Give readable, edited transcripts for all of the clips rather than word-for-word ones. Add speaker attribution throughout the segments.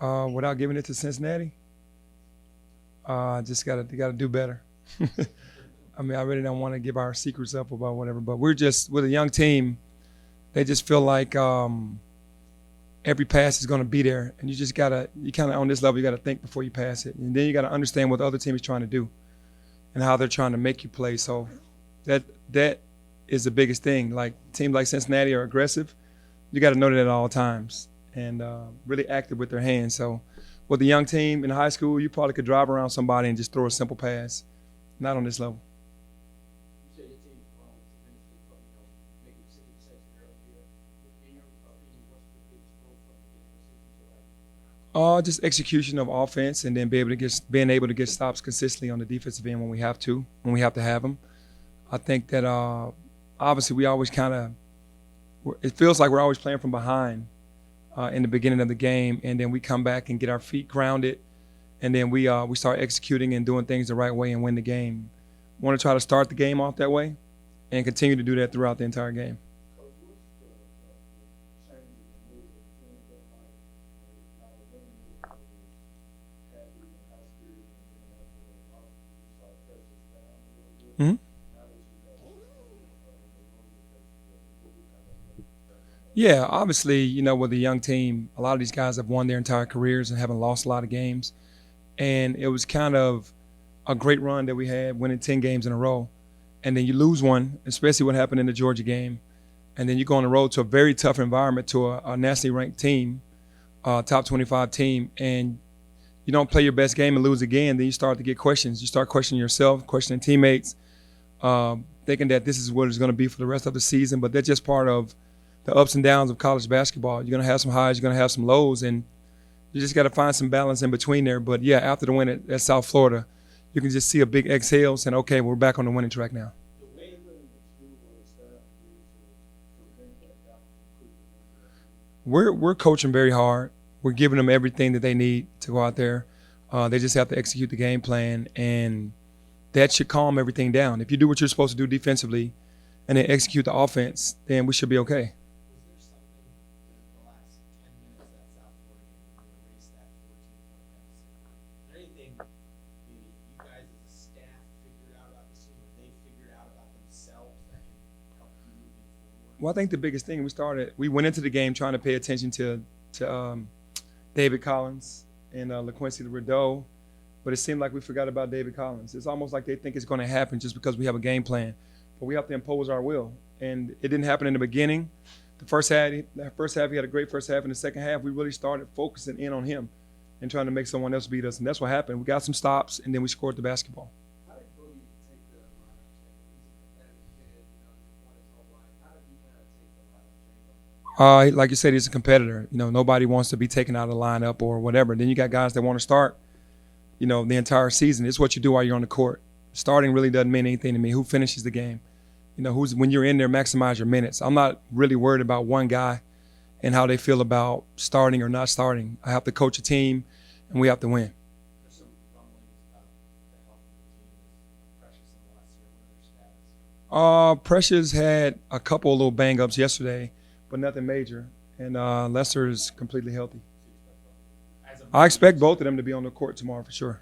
Speaker 1: Without giving it to Cincinnati, just gotta do better. I mean, I really don't want to give our secrets up about whatever, but we're just with a young team. They just feel like every pass is going to be there, and you kind of on this level, you gotta think before you pass it, and then you gotta understand what the other team is trying to do and how they're trying to make you play. So that is the biggest thing. Like teams like Cincinnati are aggressive. You got to know that at all times and really active with their hands. So with a young team in high school, you probably could drive around somebody and just throw a simple pass. Not on this level. Just execution of offense, and then being able to get stops consistently on the defensive end when we have to have them. I think that obviously we always it feels like we're always playing from behind in the beginning of the game, and then we come back and get our feet grounded, and then we start executing and doing things the right way and win the game. Want to try to start the game off that way and continue to do that throughout the entire game. Hmm. Yeah, obviously, with a young team, a lot of these guys have won their entire careers and haven't lost a lot of games. And it was kind of a great run that we had, winning 10 games in a row. And then you lose one, especially what happened in the Georgia game. And then you go on the road to a very tough environment to a nationally ranked team, top 25 team, and you don't play your best game and lose again, then you start to get questions. You start questioning yourself, questioning teammates, thinking that this is what it's going to be for the rest of the season. But that's just part of the ups and downs of college basketball. You're going to have some highs, you're going to have some lows, and you just got to find some balance in between there. But, yeah, after the win at South Florida, you can just see a big exhale saying, okay, we're back on the winning track now. We're coaching very hard. We're giving them everything that they need to go out there. They just have to execute the game plan, and that should calm everything down. If you do what you're supposed to do defensively and then execute the offense, then we should be okay. Well, I think the biggest thing we went into the game trying to pay attention to David Collins and LaQuincy Rideau, but it seemed like we forgot about David Collins. It's almost like they think it's going to happen just because we have a game plan, but we have to impose our will. And it didn't happen in the beginning. The first half, he had a great first half. In the second half, we really started focusing in on him and trying to make someone else beat us, and that's what happened. We got some stops, and then we scored the basketball. Like you said, he's a competitor. Nobody wants to be taken out of the lineup or whatever. Then you got guys that want to start, the entire season. It's what you do while you're on the court. Starting really doesn't mean anything to me. Who finishes the game? When you're in there, maximize your minutes. I'm not really worried about one guy and how they feel about starting or not starting. I have to coach a team, and we have to win. Precious had a couple of little bang-ups yesterday, but nothing major. And Lester is completely healthy. I expect both of them to be on the court tomorrow for sure.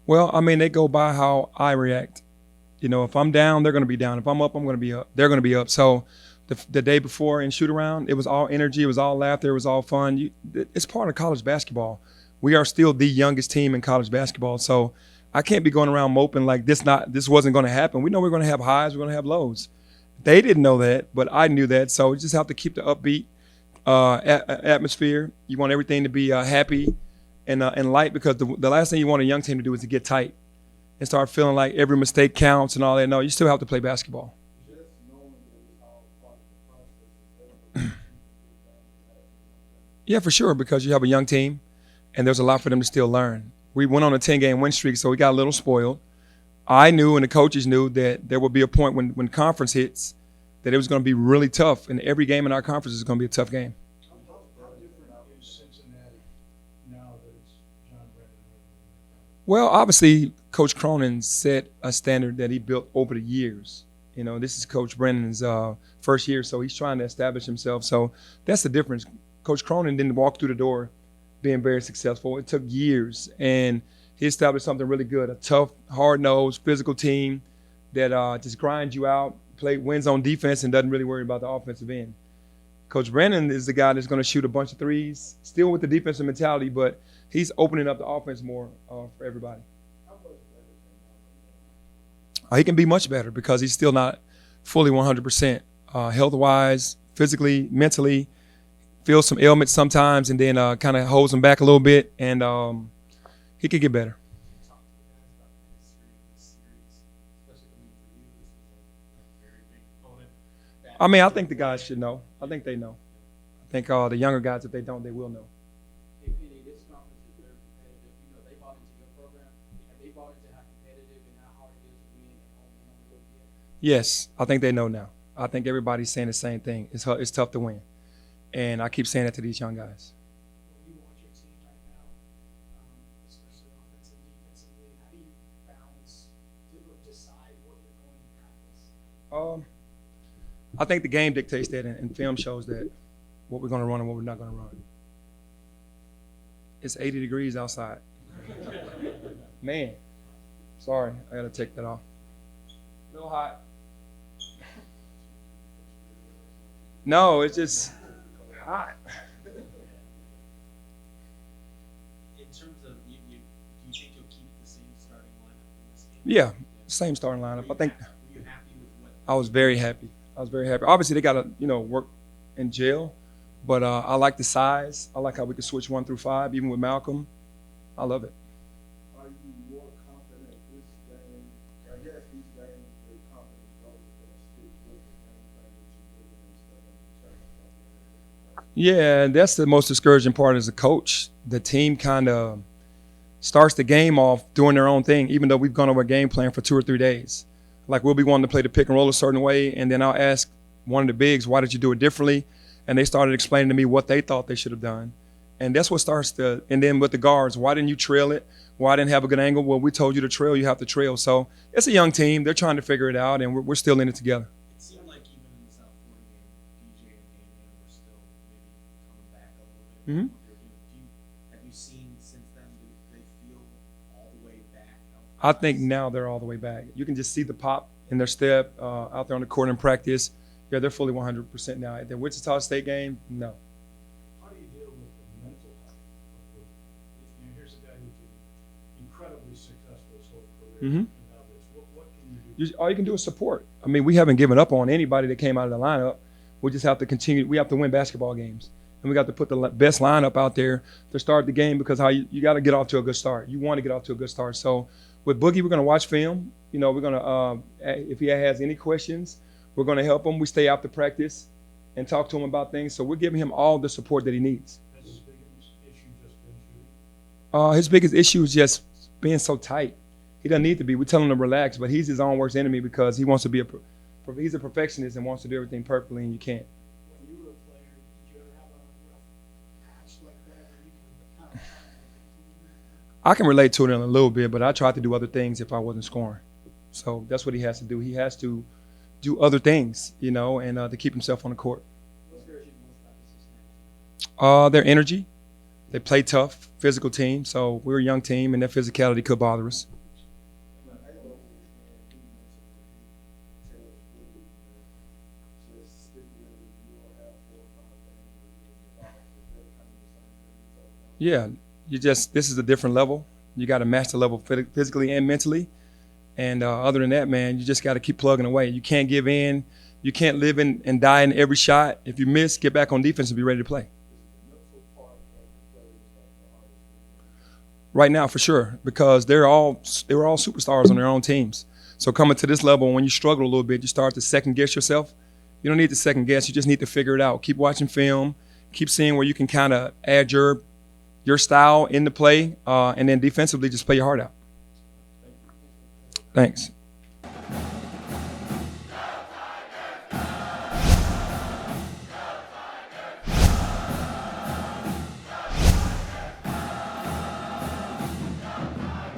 Speaker 1: Well, I mean, they go by how I react. If I'm down, they're going to be down. If I'm up, I'm going to be up. They're going to be up. So the day before in shoot around, it was all energy, it was all laughter, it was all fun. It's part of college basketball. We are still the youngest team in college basketball, so I can't be going around moping like this wasn't going to happen. We know we're going to have highs, we're going to have lows. They didn't know that, but I knew that. So we just have to keep the upbeat atmosphere. You want everything to be happy and light, because the last thing you want a young team to do is to get tight and start feeling like every mistake counts and all that. No, you still have to play basketball. Yeah, for sure, because you have a young team, and there's a lot for them to still learn. We went on a 10-game win streak, so we got a little spoiled. I knew, and the coaches knew, that there would be a point when conference hits that it was going to be really tough, and every game in our conference is going to be a tough game. Well, obviously, Coach Cronin set a standard that he built over the years. This is Coach Brennan's first year, so he's trying to establish himself. So that's the difference. Coach Cronin didn't walk through the door being very successful. It took years, and he established something really good, a tough, hard-nosed, physical team that just grinds you out, wins on defense, and doesn't really worry about the offensive end. Coach Brennan is the guy that's going to shoot a bunch of threes, still with the defensive mentality, but he's opening up the offense more for everybody. He can be much better because he's still not fully 100% health-wise, physically, mentally. Feels some ailments sometimes, and then kind of holds him back a little bit, and he could get better. I mean, I think the guys should know. I think they know. I think the younger guys, if they don't, they will know.
Speaker 2: Hey, Penny, this conference is very competitive. They bought into your program. Have they bought into how competitive and how hard it is to win at home and on the road yet?
Speaker 1: Yes, I think they know now. I think everybody's saying the same thing. It's tough to win. And I keep saying that to these young guys.
Speaker 3: When you watch your team right now, especially offensively, defensively, how do you balance or decide what you're going to practice?
Speaker 1: I think the game dictates that, and film shows that what we're going to run and what we're not going to run. It's 80 degrees outside. Man, sorry, I got to take that off. A little hot. No, it's just hot.
Speaker 4: In terms of do you think you'll keep the same starting lineup in this game?
Speaker 1: Yeah, same starting lineup.
Speaker 4: Were you happy with what?
Speaker 1: I was very happy. Obviously, they got to work in jail, but I like the size. I like how we can switch 1 through 5, even with Malcolm. I love it.
Speaker 5: Are you more confident this game? I guess these games, the confidence level is going to stick with the game plan that you did instead of turning.
Speaker 1: Yeah, that's the most discouraging part as a coach. The team kind of starts the game off doing their own thing, even though we've gone over a game plan for 2 or 3 days. Like we'll be wanting to play the pick and roll a certain way, and then I'll ask one of the bigs, why did you do it differently? And they started explaining to me what they thought they should have done. And that's what and then with the guards, why didn't you trail it? Why didn't have a good angle? Well, we told you to trail, you have to trail. So it's a young team. They're trying to figure it out, and we're still in it together.
Speaker 4: It seemed like even in the South Florida game, DJ and Damian were still maybe coming back a little bit.
Speaker 1: Mm-hmm.
Speaker 4: Have you seen since then, do they feel all the way back?
Speaker 1: I think now they're all the way back. You can just see the pop in their step out there on the court in practice. Yeah, they're fully 100% now. At the Wichita State game, no.
Speaker 3: How do you deal with the mental health? Here's a guy who's been incredibly successful his whole career.
Speaker 1: Mm-hmm.
Speaker 3: Now this, what can you do?
Speaker 1: All you can do is support. I mean, we haven't given up on anybody that came out of the lineup. We just have to continue. We have to win basketball games. And we got to put the best lineup out there to start the game because you got to get off to a good start. You want to get off to a good start. So with Boogie, we're going to watch film. We're going to, if he has any questions, we're going to help him. We stay after practice and talk to him about things. So we're giving him all the support that he needs.
Speaker 3: Has his biggest issue just been shooting?
Speaker 1: His biggest issue is just being so tight. He doesn't need to be. We tell him to relax, but he's his own worst enemy because he wants to be he's a perfectionist and wants to do everything perfectly, and you can't.
Speaker 3: When you were a player, did you ever have a rough patch like that where you can kind of
Speaker 1: I can relate to it in a little bit, but I tried to do other things if I wasn't scoring. So that's what he has to do. He has to do other things, and to keep himself on the court.
Speaker 2: What scares you the most about this now?
Speaker 1: Their energy. They play tough, physical team. So we're a young team, and their physicality could bother us. Yeah, this is a different level. You got to match the level physically and mentally. And other than that, man, you just got to keep plugging away. You can't give in. You can't live in and die in every shot. If you miss, get back on defense and be ready to play. Right now, for sure, because they were all superstars on their own teams. So coming to this level, when you struggle a little bit, you start to second guess yourself. You don't need to second guess. You just need to figure it out. Keep watching film. Keep seeing where you can kind of add your style in the play, and then defensively just play your heart out. Thanks.